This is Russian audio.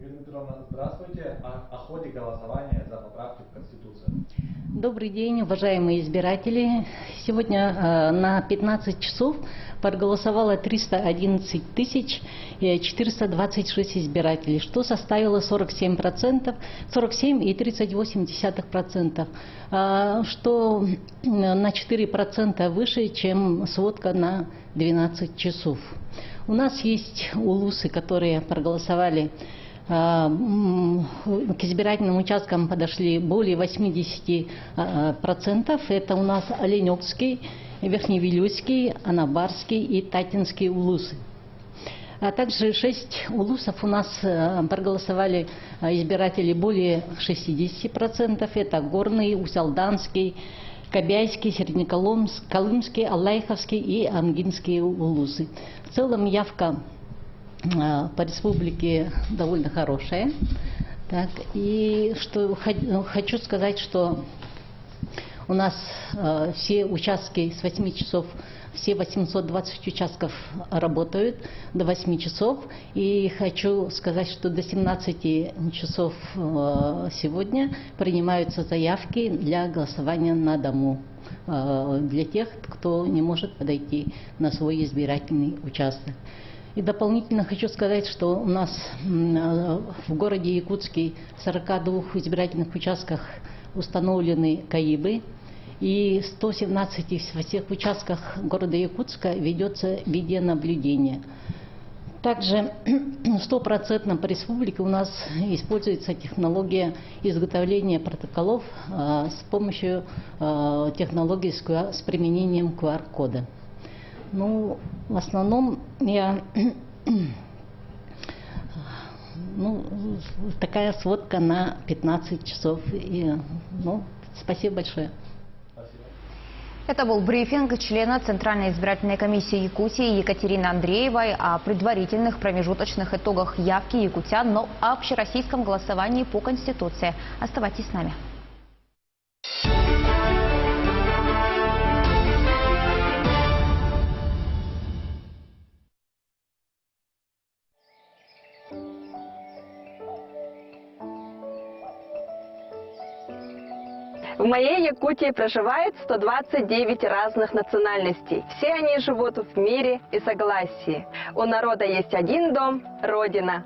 Галина Петровна, здравствуйте. О ходе голосования за поправки в Конституцию. Добрый день, уважаемые избиратели. Сегодня на 15 часов проголосовало 311 426 избирателей, что составило 47,38%, что на 4% выше, чем сводка на 12 часов. У нас есть улусы, которые проголосовали. К избирательным участкам подошли более 80%. Это у нас Оленёкский, Верхневилюйский, Анабарский и Татинский улусы. А также 6 улусов у нас проголосовали избиратели более 60%. Это Горный, Усялданский, Кобяйский, Среднеколымский, Аллайховский и Амгинские улусы. В целом явка по республике довольно хорошая. Так, и что хочу сказать, что у нас все участки с 8 часов, все 820 участков работают до 8 часов. И хочу сказать, что до 17 часов сегодня принимаются заявки для голосования на дому для тех, кто не может подойти на свой избирательный участок. И дополнительно хочу сказать, что у нас в городе Якутске в 42 избирательных участках установлены КАИБы, и 117 во всех участках города Якутска ведется видеонаблюдение. Также 100% по республике у нас используется технология изготовления протоколов с помощью технологии с применением QR-кода. Ну, в основном такая сводка на 15 часов. Спасибо большое. Это был брифинг члена Центральной избирательной комиссии Якутии Екатерины Андреевой о предварительных промежуточных итогах явки якутян на общероссийском голосовании по Конституции. Оставайтесь с нами. В моей Якутии проживает 129 разных национальностей. Все они живут в мире и согласии. У народа есть один дом – Родина.